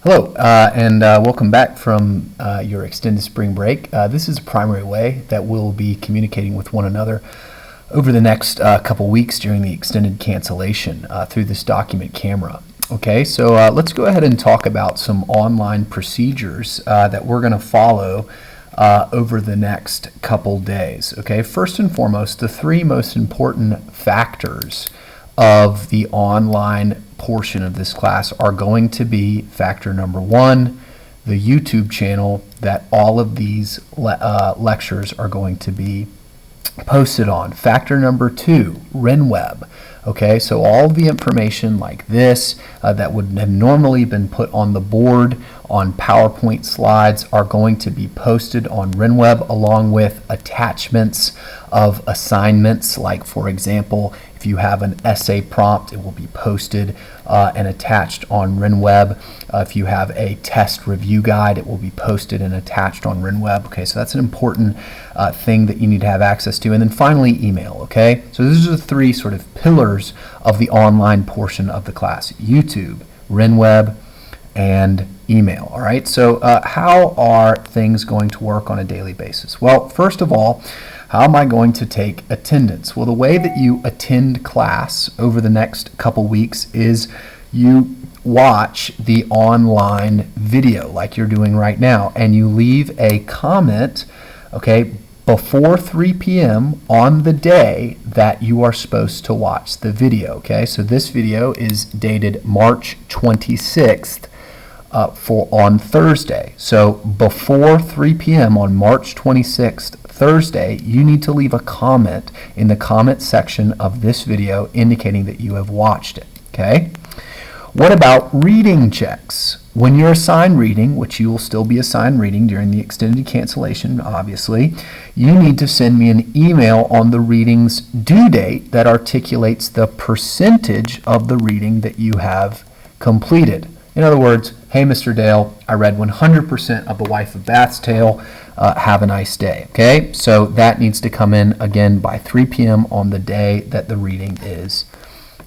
Hello, and welcome back from your extended spring break. This is a primary way that we'll be communicating with one another over the next couple weeks during the extended cancellation through this document camera. Okay, so let's go ahead and talk about some online procedures that we're going to follow over the next couple days. Okay, first and foremost, the three most important factors of the online portion of this class are going to be factor number one, the YouTube channel that all of these lectures are going to be posted on. Factor number two, RenWeb. Okay, so all the information like this that would have normally been put on the board on PowerPoint slides are going to be posted on RenWeb along with attachments of assignments. Like, for example, if you have an essay prompt, it will be posted and attached on RenWeb. If you have a test review guide, it will be posted and attached on RenWeb. Okay, so that's an important thing that you need to have access to. And then finally, email. Okay, so these are the three sort of pillars of the online portion of the class: YouTube, RenWeb, and email. All right, so how are things going to work on a daily basis? Well, first of all, how am I going to take attendance? Well, the way that you attend class over the next couple weeks is you watch the online video like you're doing right now, and you leave a comment, okay, before 3 p.m. on the day that you are supposed to watch the video. Okay, so this video is dated March 26th on Thursday. So before 3 p.m. on March 26th, Thursday, you need to leave a comment in the comment section of this video indicating that you have watched it. Okay? What about reading checks? When you're assigned reading, which you will still be assigned reading during the extended cancellation, obviously, you need to send me an email on the reading's due date that articulates the percentage of the reading that you have completed. In other words, hey, Mr. Dale, I read 100% of The Wife of Bath's Tale. Have a nice day. Okay, so that needs to come in again by 3 p.m. on the day that the reading is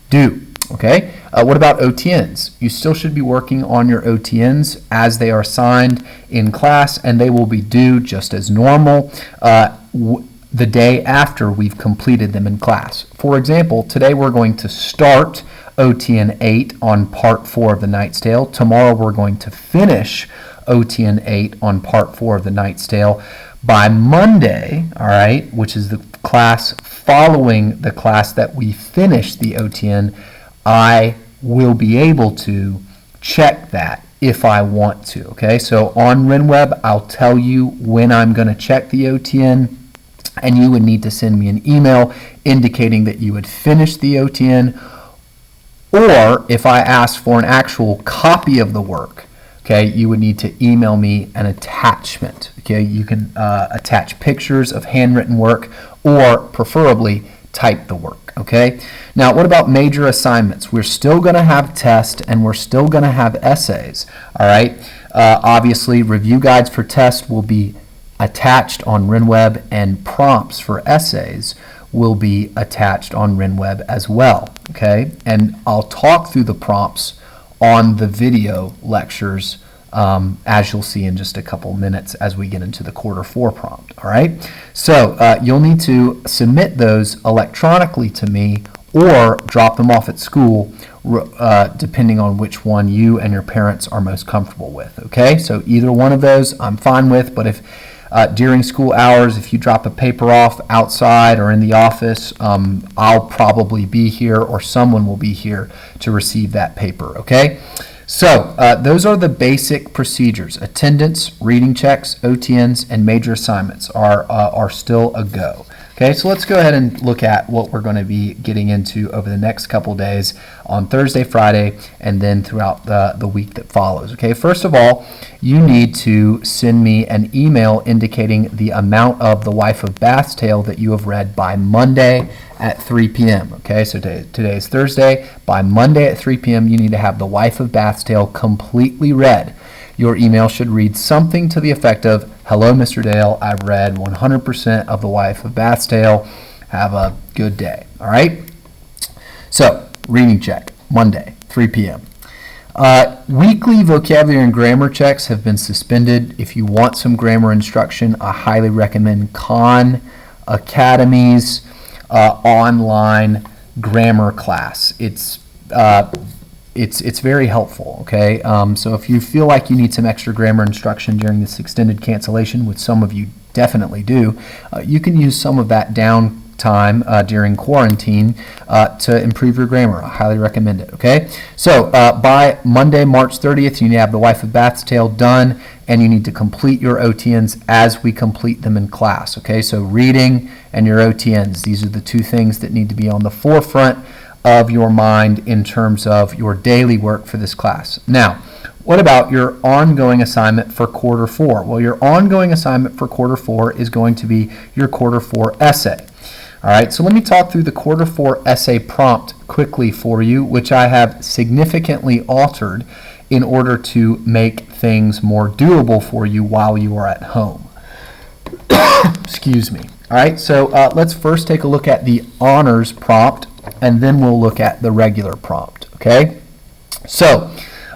due. Okay, what about OTNs? You still should be working on your OTNs as they are assigned in class, and they will be due just as normal the day after we've completed them in class. For example, today we're going to start OTN 8 on part 4 of The Knight's Tale. Tomorrow we're going to finish OTN 8 on part 4 of The Knight's Tale. By Monday, all right, which is the class following the class that we finish the OTN, I will be able to check that if I want to. Okay, so on RenWeb, I'll tell you when I'm going to check the OTN, and you would need to send me an email indicating that you had finished the OTN. Or if I ask for an actual copy of the work, okay, you would need to email me an attachment. Okay, you can attach pictures of handwritten work, or preferably type the work. Okay, now what about major assignments? We're still going to have tests and we're still going to have essays. All right, obviously review guides for tests will be attached on RenWeb, and prompts for essays will be attached on RenWeb as well. Okay, and I'll talk through the prompts on the video lectures as you'll see in just a couple minutes as we get into the quarter 4 prompt. All right, so you'll need to submit those electronically to me or drop them off at school depending on which one you and your parents are most comfortable with. Okay, so either one of those I'm fine with, but if during school hours, if you drop a paper off outside or in the office, I'll probably be here or someone will be here to receive that paper. Okay, so those are the basic procedures. Attendance, reading checks, OTNs, and major assignments are still a go. Okay, so let's go ahead and look at what we're going to be getting into over the next couple days on Thursday, Friday, and then throughout the week that follows. Okay, first of all, you need to send me an email indicating the amount of The Wife of Bath's Tale that you have read by Monday at 3 p.m. Okay, so today is Thursday. By Monday at 3 p.m., you need to have The Wife of Bath's Tale completely read. Your email should read something to the effect of, "Hello, Mr. Dale, I've read 100% of The Wife of Bath's Tale. Have a good day." All right? So, reading check, Monday, 3 p.m. Weekly vocabulary and grammar checks have been suspended. If you want some grammar instruction, I highly recommend Khan Academy's online grammar class. It's very helpful, okay? So if you feel like you need some extra grammar instruction during this extended cancellation, which some of you definitely do, you can use some of that downtime during quarantine to improve your grammar. I highly recommend it, okay? So by Monday, March 30th, you need to have The Wife of Bath's Tale done, and you need to complete your OTNs as we complete them in class, okay? So reading and your OTNs, these are the two things that need to be on the forefront of your mind in terms of your daily work for this class. Now, what about your ongoing assignment for quarter 4? Well, your ongoing assignment for quarter 4 is going to be your quarter 4 essay. All right, so let me talk through the quarter 4 essay prompt quickly for you, which I have significantly altered in order to make things more doable for you while you are at home. Excuse me. All right, so let's first take a look at the honors prompt, and then we'll look at the regular prompt, okay? So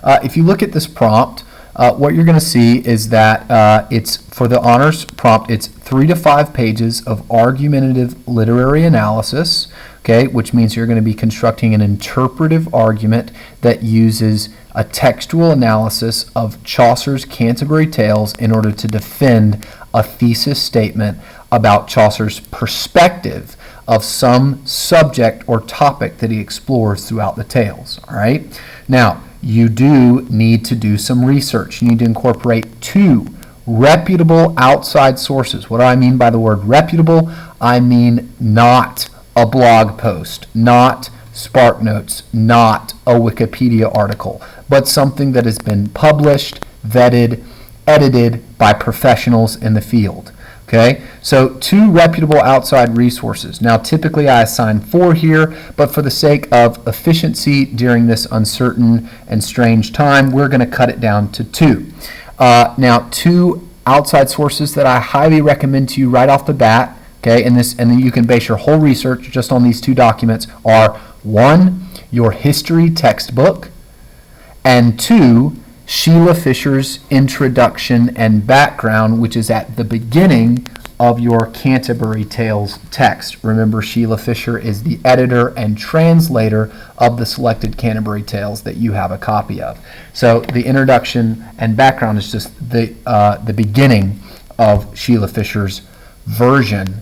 if you look at this prompt, what you're going to see is that it's for the honors prompt, it's 3 to 5 pages of argumentative literary analysis, okay, which means you're going to be constructing an interpretive argument that uses a textual analysis of Chaucer's Canterbury Tales in order to defend a thesis statement about Chaucer's perspective of some subject or topic that he explores throughout the tales, all right? Now, you do need to do some research. You need to incorporate 2 reputable outside sources. What do I mean by the word reputable? I mean not a blog post, not SparkNotes, not a Wikipedia article, but something that has been published, vetted, edited by professionals in the field. Okay, so 2 reputable outside resources. Now, typically I assign 4 here, but for the sake of efficiency during this uncertain and strange time, we're going to cut it down to 2. Now, 2 outside sources that I highly recommend to you right off the bat, okay, and then you can base your whole research just on these 2 documents, are 1, your history textbook, and 2, Sheila Fisher's Introduction and Background, which is at the beginning of your Canterbury Tales text. Remember, Sheila Fisher is the editor and translator of the selected Canterbury Tales that you have a copy of. So the Introduction and Background is just the beginning of Sheila Fisher's version,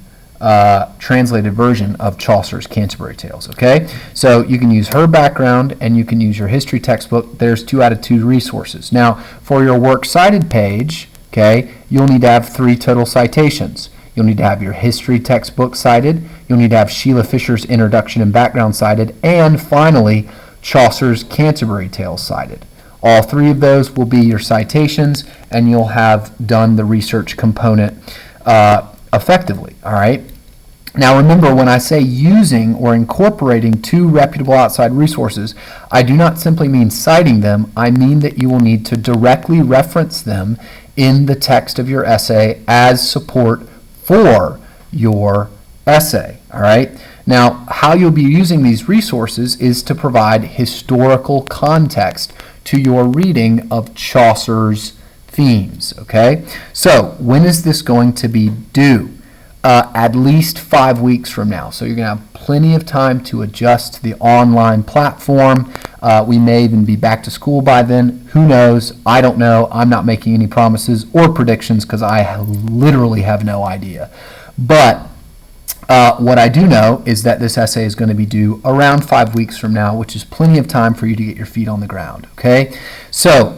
translated version of Chaucer's Canterbury Tales, okay? So you can use her background and you can use your history textbook. There's 2 out of 2 resources. Now, for your works cited page, okay, you'll need to have 3 total citations. You'll need to have your history textbook cited, you'll need to have Sheila Fisher's Introduction and Background cited, and finally, Chaucer's Canterbury Tales cited. All 3 of those will be your citations, and you'll have done the research component effectively, all right? Now remember, when I say using or incorporating 2 reputable outside resources, I do not simply mean citing them. I mean that you will need to directly reference them in the text of your essay as support for your essay, all right? Now, how you'll be using these resources is to provide historical context to your reading of Chaucer's themes, okay? So when is this going to be due? At least 5 weeks from now. So you're going to have plenty of time to adjust to the online platform. We may even be back to school by then. Who knows? I don't know. I'm not making any promises or predictions because I literally have no idea. But what I do know is that this essay is going to be due around 5 weeks from now, which is plenty of time for you to get your feet on the ground, okay? So,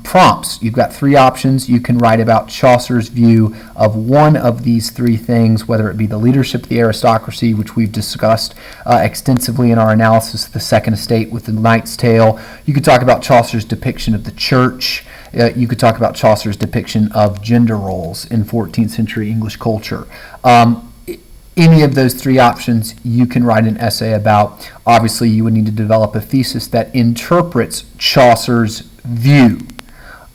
prompts. You've got 3 options. You can write about Chaucer's view of one of these 3 things, whether it be the leadership of the aristocracy, which we've discussed extensively in our analysis of the Second Estate with the Knight's Tale. You could talk about Chaucer's depiction of the church. You could talk about Chaucer's depiction of gender roles in 14th century English culture. Any of those 3 options you can write an essay about. Obviously, you would need to develop a thesis that interprets Chaucer's view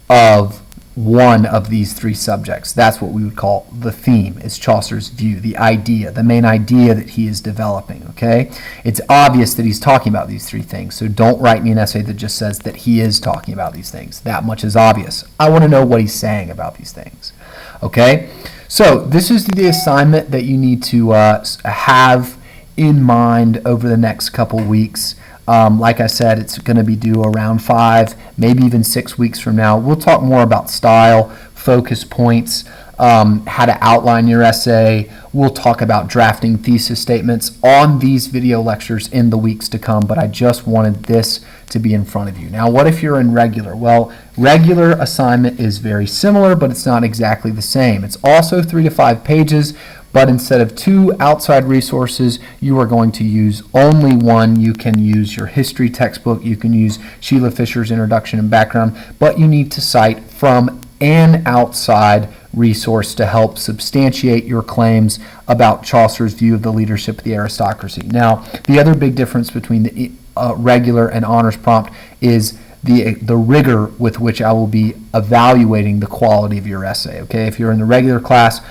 of one of these three subjects. That's what we would call the theme. It's Chaucer's view, the idea, the main idea that he is developing, okay? It's obvious that he's talking about these three things, so don't write me an essay that just says that he is talking about these things. That much is obvious. I want to know what he's saying about these things, okay? So this is the assignment that you need to have in mind over the next couple weeks. Like I said, it's going to be due around 5, maybe even 6 weeks from now. We'll talk more about style, focus points, how to outline your essay. We'll talk about drafting thesis statements on these video lectures in the weeks to come, but I just wanted this to be in front of you. Now, what if you're in regular? Well, regular assignment is very similar, but it's not exactly the same. It's also 3 to 5 pages, but instead of 2 outside resources, you are going to use only one. You can use your history textbook, you can use Sheila Fisher's Introduction and Background, but you need to cite from an outside resource to help substantiate your claims about Chaucer's view of the leadership of the aristocracy. Now, the other big difference between the regular and honors prompt is the rigor with which I will be evaluating the quality of your essay. Okay, if you're in the regular class,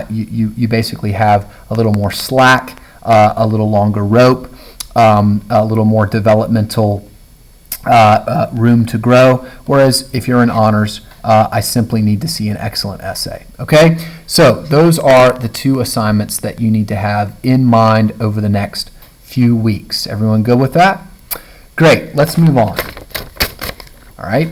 you basically have a little more slack, a little longer rope, a little more developmental room to grow. Whereas if you're in honors, I simply need to see an excellent essay. Okay, so those are the 2 assignments that you need to have in mind over the next few weeks. Everyone good with that? Great, let's move on. All right,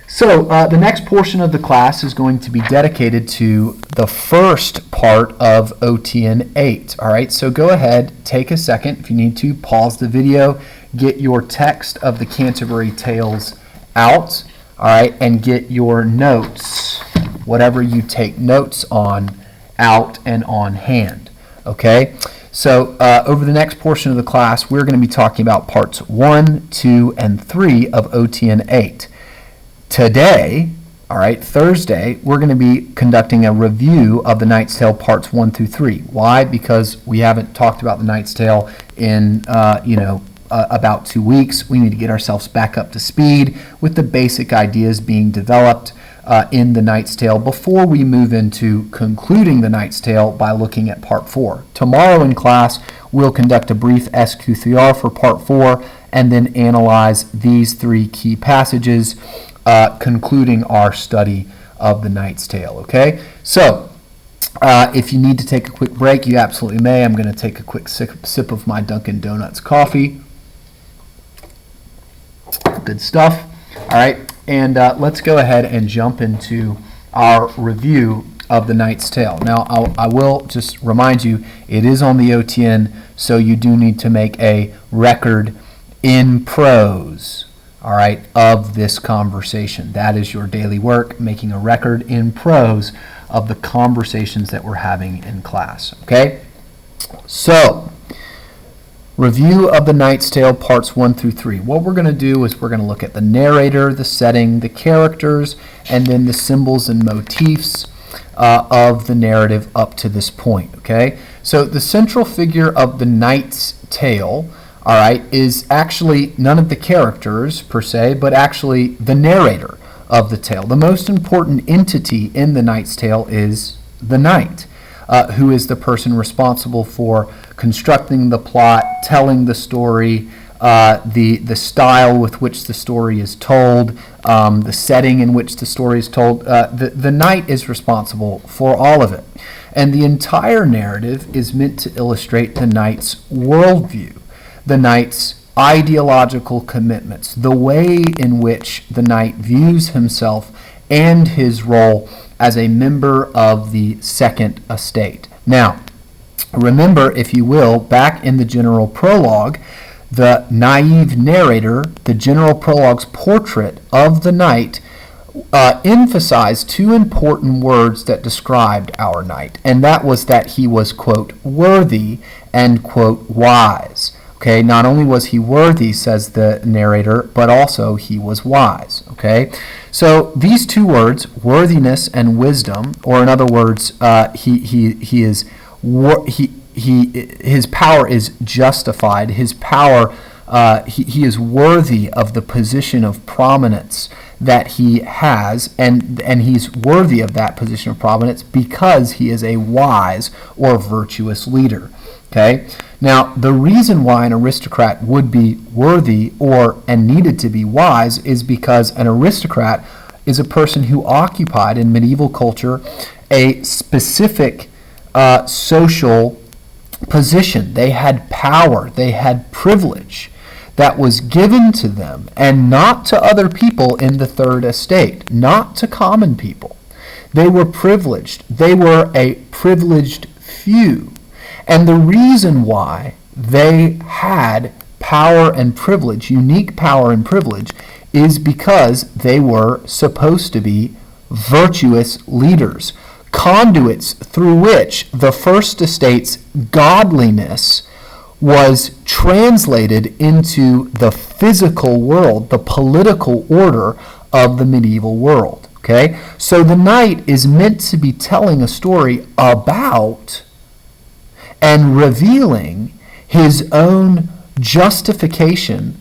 so the next portion of the class is going to be dedicated to the first part of OTN 8. All right, so go ahead, take a second. If you need to, pause the video, get your text of the Canterbury Tales out, all right, and get your notes, whatever you take notes on, out and on hand, okay? So over the next portion of the class, we're going to be talking about parts 1, 2, and 3 of OTN 8. Today, all right, Thursday, we're going to be conducting a review of The Knight's Tale parts 1 through 3. Why? Because we haven't talked about The Knight's Tale in, about 2 weeks. We need to get ourselves back up to speed with the basic ideas being developed in The Knight's Tale before we move into concluding The Knight's Tale by looking at Part 4. Tomorrow in class, we'll conduct a brief SQ3R for Part 4 and then analyze these 3 key passages, concluding our study of The Knight's Tale. Okay? So, if you need to take a quick break, you absolutely may. I'm going to take a quick sip of my Dunkin' Donuts coffee. Good stuff. All right. And let's go ahead and jump into our review of The Knight's Tale. Now, I will just remind you, it is on the OTN, so you do need to make a record in prose, all right, of this conversation. That is your daily work, making a record in prose of the conversations that we're having in class, okay? So, review of The Knight's Tale parts 1 through 3. What we're going to do is we're going to look at the narrator, the setting, the characters, and then the symbols and motifs of the narrative up to this point, okay? So the central figure of The Knight's Tale, all right, is actually none of the characters per se, but actually the narrator of the tale. The most important entity in The Knight's Tale is the knight, who is the person responsible for constructing the plot, telling the story, the style with which the story is told, the setting in which the story is told. The knight is responsible for all of it. And the entire narrative is meant to illustrate the knight's worldview, the knight's ideological commitments, the way in which the knight views himself and his role as a member of the Second Estate. Now, remember, if you will, back in the general prologue, the naive narrator, the general prologue's portrait of the knight, emphasized 2 important words that described our knight, and that was that he was, quote, worthy and, quote, wise. Okay, not only was he worthy, says the narrator, but also he was wise. Okay, so these 2 words, worthiness and wisdom, or in other words, his power is justified. His power, he is worthy of the position of prominence that he has, and he's worthy of that position of prominence because he is a wise or virtuous leader. Okay? Now, the reason why an aristocrat would be worthy and needed to be wise is because an aristocrat is a person who occupied in medieval culture a specific social position. They had power, they had privilege that was given to them, and not to other people in the third estate, not to common people. They were privileged. They were a privileged few. And the reason why they had power and privilege, unique power and privilege, is because they were supposed to be virtuous leaders, conduits through which the first estate's godliness was translated into the physical world, the political order of the medieval world. Okay? So the knight is meant to be telling a story about and revealing his own justification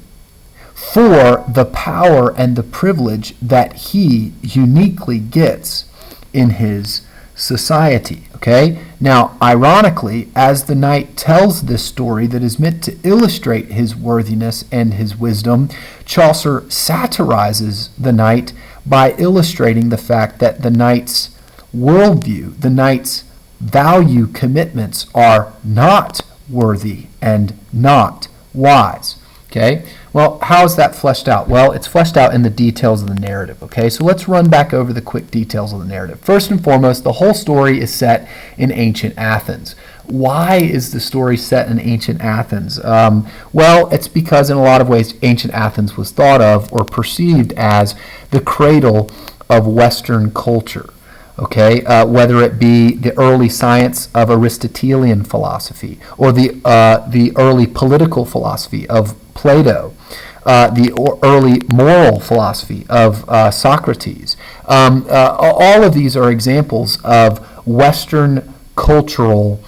for the power and the privilege that he uniquely gets in his society. Okay? Now, ironically, as the knight tells this story that is meant to illustrate his worthiness and his wisdom, Chaucer satirizes the knight by illustrating the fact that the knight's worldview, the knight's value commitments are not worthy and not wise. Okay? Well, how is that fleshed out? Well, it's fleshed out in the details of the narrative. Okay? So let's run back over the quick details of the narrative. First and foremost, the whole story is set in ancient Athens. Why is the story set in ancient Athens? Well, it's because in a lot of ways ancient Athens was thought of or perceived as the cradle of Western culture. Okay, whether it be the early science of Aristotelian philosophy or the early political philosophy of Plato, the early moral philosophy of Socrates. All of these are examples of Western cultural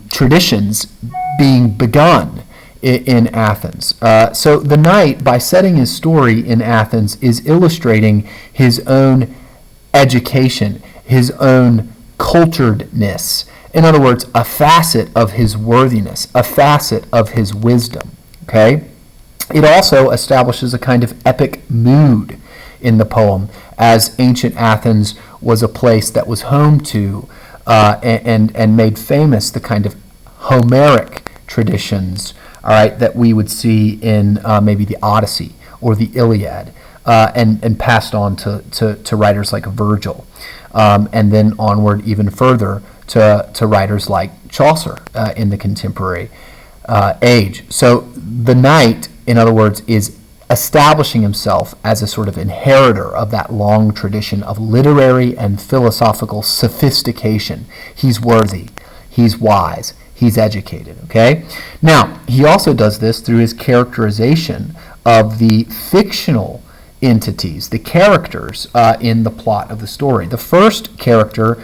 traditions being begun in Athens. So the knight, by setting his story in Athens, is illustrating his own education, his own culturedness. In other words, a facet of his worthiness, a facet of his wisdom. Okay? It also establishes a kind of epic mood in the poem, as ancient Athens was a place that was home to and made famous the kind of Homeric traditions, all right, that we would see in maybe the Odyssey or the Iliad. And passed on to writers like Virgil, and then onward even further to writers like Chaucer in the contemporary age. So the knight, in other words, is establishing himself as a sort of inheritor of that long tradition of literary and philosophical sophistication. He's worthy, he's wise, he's educated. Okay? Now, he also does this through his characterization of the fictional entities, the characters in the plot of the story. The first character,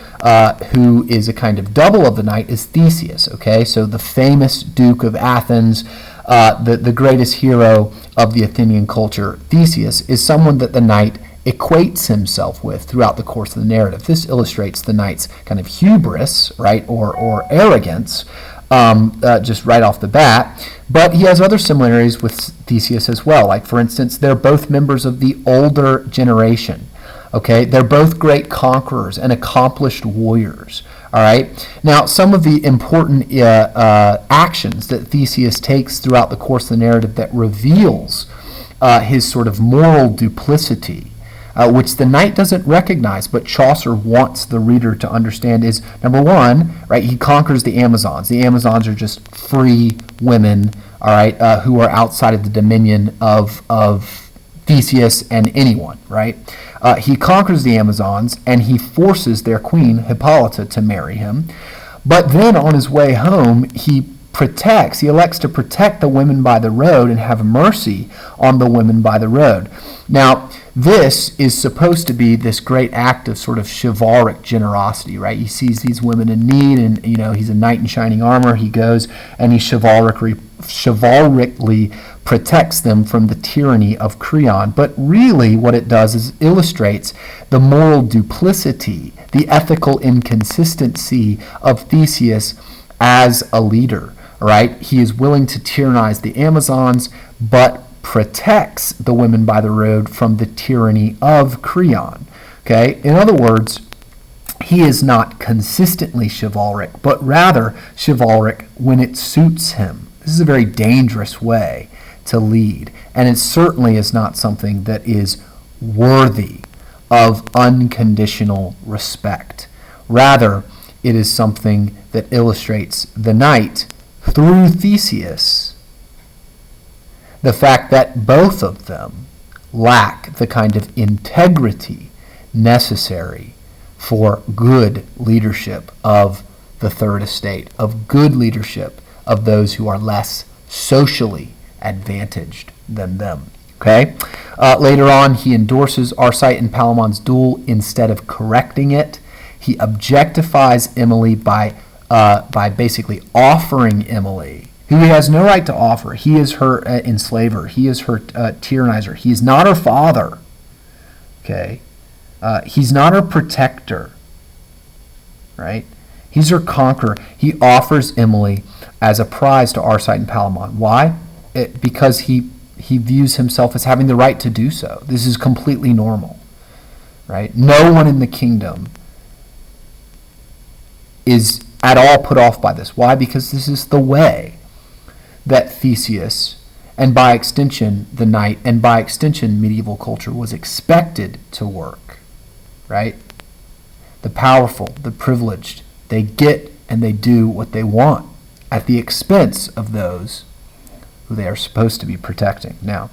who is a kind of double of the knight, is Theseus. Okay, so the famous Duke of Athens, the greatest hero of the Athenian culture, Theseus, is someone that the knight equates himself with throughout the course of the narrative. This illustrates the knight's kind of hubris, right, or arrogance, just right off the bat. But he has other similarities with Theseus as well. Like, for instance, they're both members of the older generation. Okay, they're both great conquerors and accomplished warriors. All right. Now, some of the important actions that Theseus takes throughout the course of the narrative that reveals his sort of moral duplicity, which the knight doesn't recognize, but Chaucer wants the reader to understand, is number one, right? He conquers the Amazons. The Amazons are just free women, all right, who are outside of the dominion of Theseus and anyone, right? He conquers the Amazons and he forces their queen Hippolyta to marry him. But then on his way home, he he elects to protect the women by the road and have mercy on the women by the road. Now, this is supposed to be this great act of sort of chivalric generosity, right? He sees these women in need, and he's a knight in shining armor. He goes and he chivalrically protects them from the tyranny of Creon. But really what it does is illustrates the moral duplicity, the ethical inconsistency of Theseus as a leader, right? He is willing to tyrannize the Amazons, but protects the women by the road from the tyranny of Creon. Okay? In other words, he is not consistently chivalric, but rather chivalric when it suits him. This is a very dangerous way to lead, and it certainly is not something that is worthy of unconditional respect. Rather, it is something that illustrates the knight, through Theseus, the fact that both of them lack the kind of integrity necessary for good leadership of the third estate, of good leadership of those who are less socially advantaged than them. Okay? Later on, he endorses Arcite and Palaemon's duel instead of correcting it. He objectifies Emily by basically offering Emily, who he has no right to offer. He is her enslaver. He is her tyrannizer. He is not her father. Okay? He's not her protector. Right? He's her conqueror. He offers Emily as a prize to Arcite and Palaemon. Why? Because he views himself as having the right to do so. This is completely normal. Right? No one in the kingdom is at all put off by this. Why? Because this is the way that Theseus, and by extension the knight, and by extension medieval culture, was expected to work. Right? The powerful, the privileged, they get and they do what they want at the expense of those who they are supposed to be protecting. Now,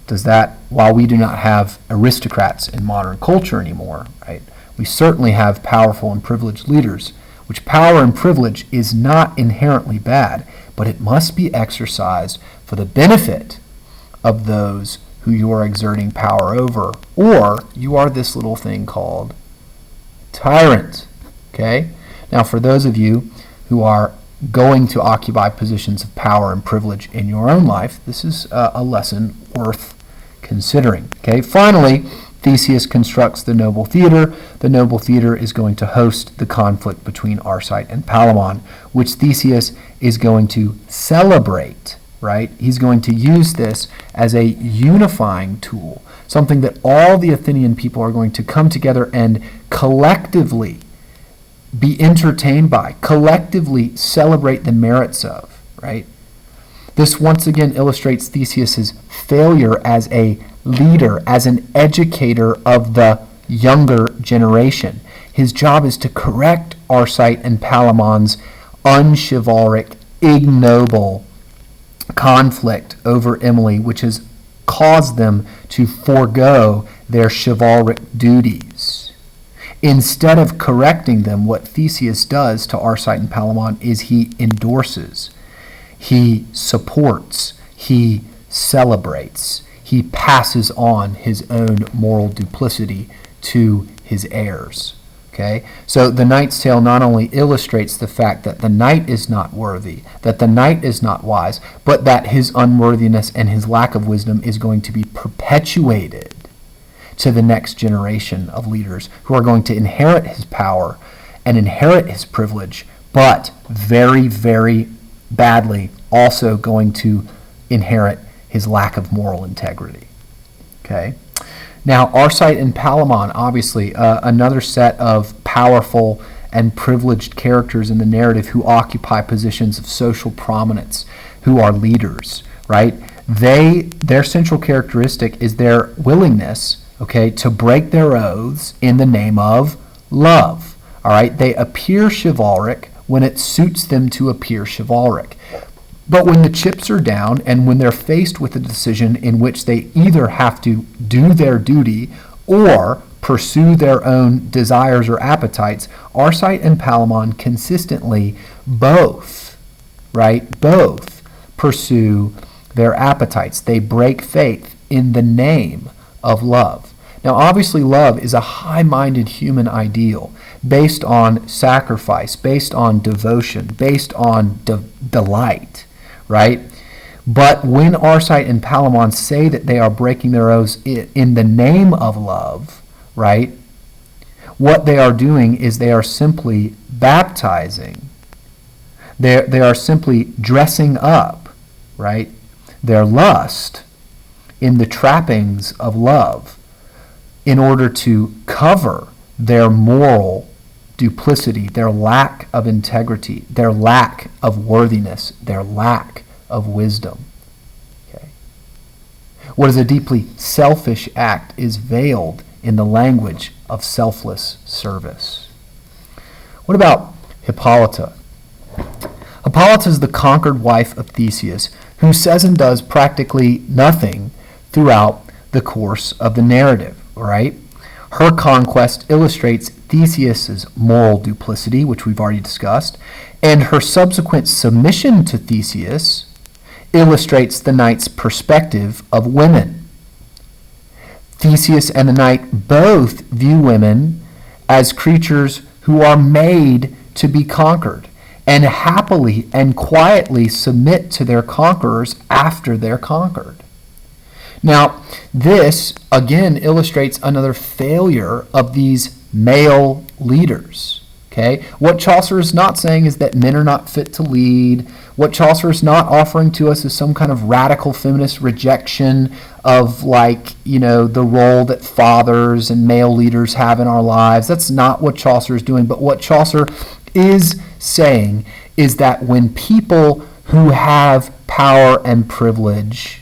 does that, while we do not have aristocrats in modern culture anymore, right, we certainly have powerful and privileged leaders, which power and privilege is not inherently bad, but it must be exercised for the benefit of those who you are exerting power over, or you are this little thing called tyrant. Okay? Now, for those of you who are going to occupy positions of power and privilege in your own life, this is a lesson worth considering. Okay? Finally, Theseus constructs the noble theater. The noble theater is going to host the conflict between Arcite and Palaemon, which Theseus is going to celebrate, right? He's going to use this as a unifying tool, something that all the Athenian people are going to come together and collectively be entertained by, collectively celebrate the merits of, right? This once again illustrates Theseus's failure as a leader, as an educator of the younger generation. His job is to correct Arcite and Palaemon's unchivalric, ignoble conflict over Emily, which has caused them to forego their chivalric duties. Instead of correcting them, what Theseus does to Arcite and Palaemon is he endorses, he supports, he celebrates, he passes on his own moral duplicity to his heirs. Okay? So the Knight's Tale not only illustrates the fact that the knight is not worthy, that the knight is not wise, but that his unworthiness and his lack of wisdom is going to be perpetuated to the next generation of leaders who are going to inherit his power and inherit his privilege, but very, very badly also going to inherit his lack of moral integrity. Okay? Now, Arcite and Palaemon, obviously, another set of powerful and privileged characters in the narrative who occupy positions of social prominence, who are leaders, right? Their central characteristic is their willingness, okay, to break their oaths in the name of love. All right? They appear chivalric when it suits them to appear chivalric. But when the chips are down and when they're faced with a decision in which they either have to do their duty or pursue their own desires or appetites, Arcite and Palaemon consistently both right? Both pursue their appetites. They break faith in the name of love. Now, obviously, love is a high-minded human ideal based on sacrifice, based on devotion, based on delight, right? But when Arcite and Palamon say that they are breaking their oaths in the name of love, right, what they are doing is they are simply baptizing. They are simply dressing up, right, their lust in the trappings of love in order to cover their moral duplicity, their lack of integrity, their lack of worthiness, their lack of wisdom. Okay. What is a deeply selfish act is veiled in the language of selfless service. What about Hippolyta? Hippolyta is the conquered wife of Theseus, who says and does practically nothing throughout the course of the narrative, right? Her conquest illustrates Theseus's moral duplicity, which we've already discussed, and her subsequent submission to Theseus illustrates the knight's perspective of women. Theseus and the knight both view women as creatures who are made to be conquered and happily and quietly submit to their conquerors after they're conquered. Now, this again illustrates another failure of these male leaders. Okay? What Chaucer is not saying is that men are not fit to lead. What Chaucer is not offering to us is some kind of radical feminist rejection of, the role that fathers and male leaders have in our lives. That's not what Chaucer is doing. But what Chaucer is saying is that when people who have power and privilege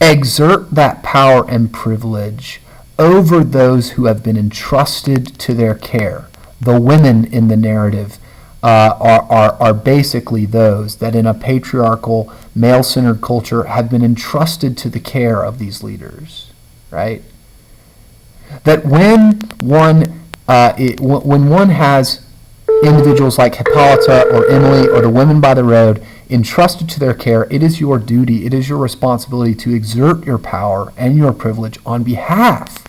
exert that power and privilege over those who have been entrusted to their care, the women in the narrative are basically those that in a patriarchal, male-centered culture have been entrusted to the care of these leaders, right? That when one has individuals like Hippolyta or Emily or the women by the road entrusted to their care, it is your duty, it is your responsibility to exert your power and your privilege on behalf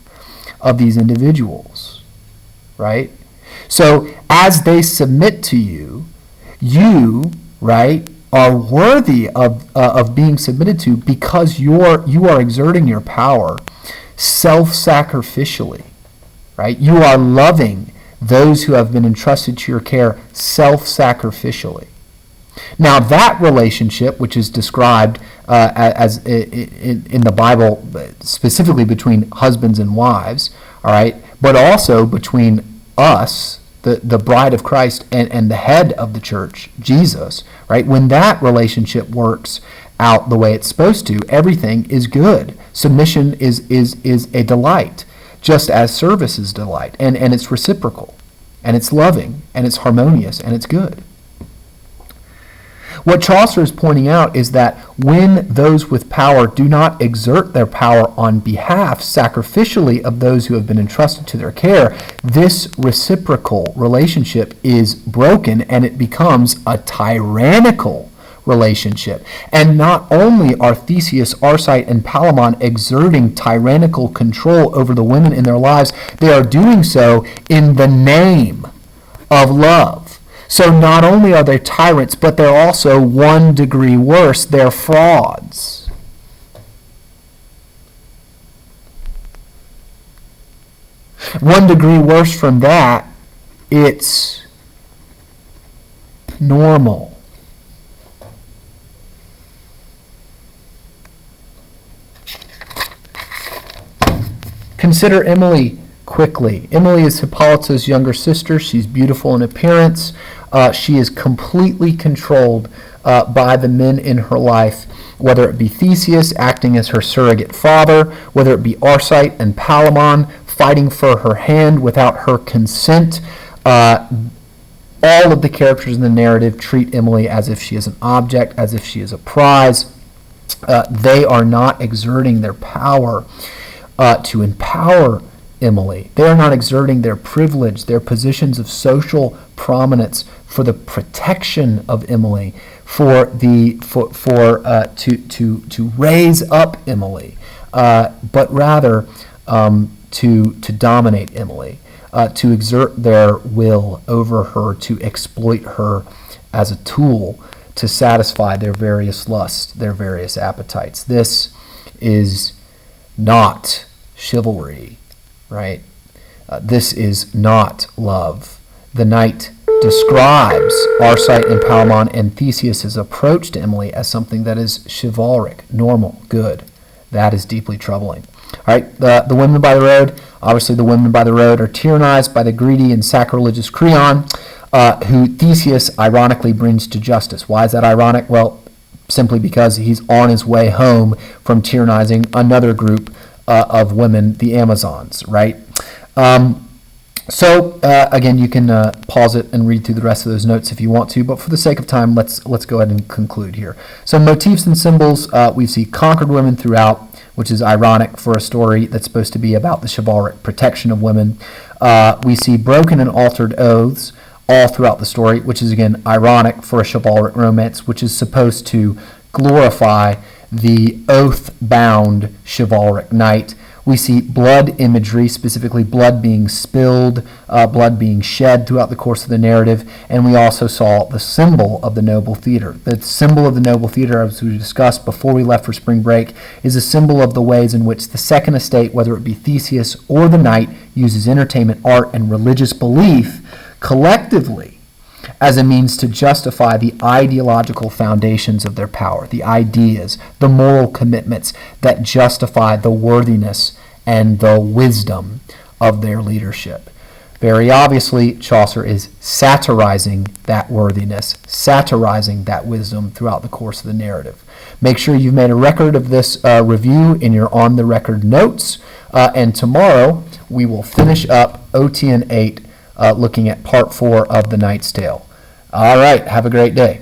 of these individuals, right? So as they submit to you, you, right, are worthy of being submitted to because you are exerting your power self-sacrificially, right? You are loving those who have been entrusted to your care self-sacrificially. Now that relationship, which is described as in the Bible, specifically between husbands and wives, all right, but also between us, the bride of Christ, and the head of the church, Jesus, right? When that relationship works out the way it's supposed to, everything is good. Submission is a delight, just as service is delight, and it's reciprocal, and it's loving, and it's harmonious, and it's good. What Chaucer is pointing out is that when those with power do not exert their power on behalf sacrificially of those who have been entrusted to their care, this reciprocal relationship is broken and it becomes a tyrannical relationship. And not only are Theseus, Arcite, and Palamon exerting tyrannical control over the women in their lives, they are doing so in the name of love. So not only are they tyrants, but they're also 1 degree worse. They're frauds. One degree worse from that, it's normal. Consider Emily quickly. Emily is Hippolyta's younger sister. She's beautiful in appearance. She is completely controlled by the men in her life, whether it be Theseus acting as her surrogate father, whether it be Arcite and Palamon fighting for her hand without her consent. All of the characters in the narrative treat Emily as if she is an object, as if she is a prize. They are not exerting their power to empower Emily. They are not exerting their privilege, their positions of social prominence for the protection of Emily, to raise up Emily, but rather to dominate Emily, to exert their will over her, to exploit her as a tool to satisfy their various lusts, their various appetites. This is not chivalry, right? This is not love. The knight describes Arcite and Palamon and Theseus's approach to Emily as something that is chivalric, normal, good. That is deeply troubling. All right, the women by the road. Obviously, the women by the road are tyrannized by the greedy and sacrilegious Creon, who Theseus ironically brings to justice. Why is that ironic? Well, simply because he's on his way home from tyrannizing another group of women, the Amazons, right? Again, you can pause it and read through the rest of those notes if you want to, but for the sake of time, let's go ahead and conclude here. So motifs and symbols, we see conquered women throughout, which is ironic for a story that's supposed to be about the chivalric protection of women. We see broken and altered oaths all throughout the story, which is, again, ironic for a chivalric romance, which is supposed to glorify the oath-bound chivalric knight. We see blood imagery, specifically blood being spilled, blood being shed throughout the course of the narrative, and we also saw the symbol of the noble theater. The symbol of the noble theater, as we discussed before we left for spring break, is a symbol of the ways in which the second estate, whether it be Theseus or the knight, uses entertainment, art, and religious belief collectively as a means to justify the ideological foundations of their power, the ideas, the moral commitments that justify the worthiness and the wisdom of their leadership. Very obviously, Chaucer is satirizing that worthiness, satirizing that wisdom throughout the course of the narrative. Make sure you've made a record of this review in your on-the-record notes, and tomorrow we will finish up OTN 8, looking at part 4 of The Knight's Tale. All right, have a great day.